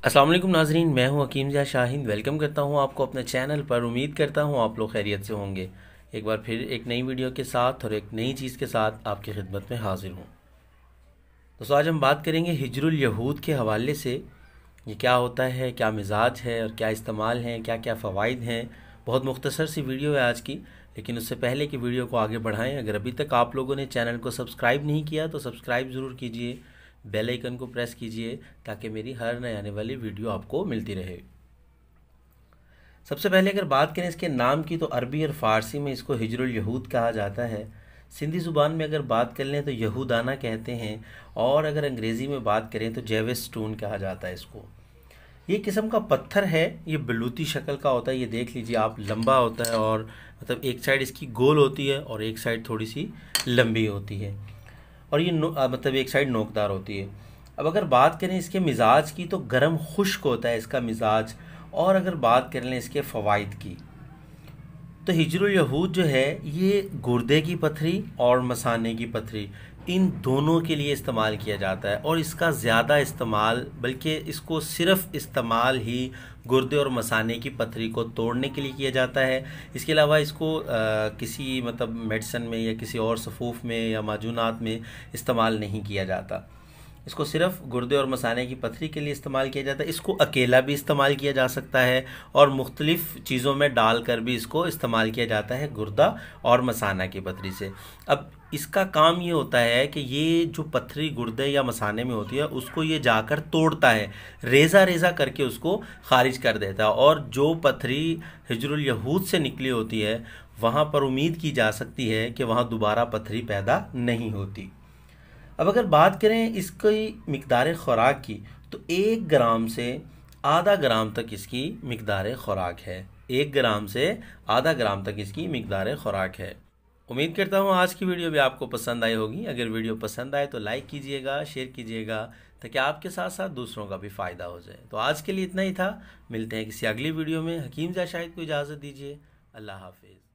अस्सलाम वालेकुम नाजरीन, मैं हूं हकीम ज़िया शाहीन। वेलकम करता हूं आपको अपने चैनल पर। उम्मीद करता हूं आप लोग खैरियत से होंगे। एक बार फिर एक नई वीडियो के साथ और एक नई चीज़ के साथ आपकी खिदमत में हाजिर हूं। दोस्तों, आज हम बात करेंगे हिजरुल यहूद के हवाले से। ये क्या होता है, क्या मिजाज है और क्या इस्तेमाल हैं, क्या क्या फ़वाइद हैं। बहुत मुख्तसर सी वीडियो है आज की, लेकिन उससे पहले कि वीडियो को आगे बढ़ाएं, अगर अभी तक आप लोगों ने चैनल को सब्सक्राइब नहीं किया तो सब्सक्राइब ज़रूर कीजिए, बेल आइकन को प्रेस कीजिए ताकि मेरी हर नए आने वाली वीडियो आपको मिलती रहे। सबसे पहले अगर बात करें इसके नाम की, तो अरबी और फ़ारसी में इसको हिजरुल यहूद कहा जाता है। सिंधी ज़ुबान में अगर बात कर लें तो यहूदाना कहते हैं, और अगर अंग्रेज़ी में बात करें तो जेविस स्टोन कहा जाता है इसको। ये किस्म का पत्थर है, ये बलूती शक्ल का होता है। ये देख लीजिए आप, लंबा होता है और मतलब एक साइड इसकी गोल होती है और एक साइड थोड़ी सी लंबी होती है, और ये मतलब एक साइड नोकदार होती है। अब अगर बात करें इसके मिजाज की, तो गर्म खुश्क होता है इसका मिजाज। और अगर बात कर लें इसके फ़वाइद की, तो हिजरुल यहूद जो है ये गुर्दे की पथरी और मसाने की पथरी, इन दोनों के लिए इस्तेमाल किया जाता है। और इसका ज़्यादा इस्तेमाल, बल्कि इसको सिर्फ इस्तेमाल ही गुर्दे और मसाने की पथरी को तोड़ने के लिए किया जाता है। इसके अलावा इसको किसी मतलब मेडिसन में या किसी और सफ़ूफ़ में या माजूनात में इस्तेमाल नहीं किया जाता। इसको सिर्फ गुर्दे और मसाने की पथरी के लिए इस्तेमाल किया जाता है। इसको अकेला भी इस्तेमाल किया जा सकता है और मुख्तलिफ़ चीज़ों में डालकर भी इसको इस्तेमाल किया जाता है गुर्दा और मसाना की पथरी से। अब इसका काम ये होता है कि ये जो पथरी गुर्दे या मसाने में होती है उसको ये जाकर तोड़ता है, रेज़ा रेज़ा करके उसको खारिज कर देता है। और जो पथरी हिजरुल यहूद से निकली होती है, वहाँ पर उम्मीद की जा सकती है कि वहाँ दोबारा पथरी पैदा नहीं होती। अब अगर बात करें इसकी मिकदार ख़ुराक की, तो 1 ग्राम से आधा ग्राम तक इसकी मिकदार ख़ुराक है। 1 ग्राम से आधा ग्राम तक इसकी मिकदार ख़ुराक है। उम्मीद करता हूँ आज की वीडियो भी आपको पसंद आई होगी। अगर वीडियो पसंद आए तो लाइक कीजिएगा, शेयर कीजिएगा, ताकि आपके साथ साथ दूसरों का भी फ़ायदा हो जाए। तो आज के लिए इतना ही था। मिलते हैं किसी अगली वीडियो में। हकीम ज़िया शाहीन को इजाज़त दीजिए। अल्लाह हाफिज़।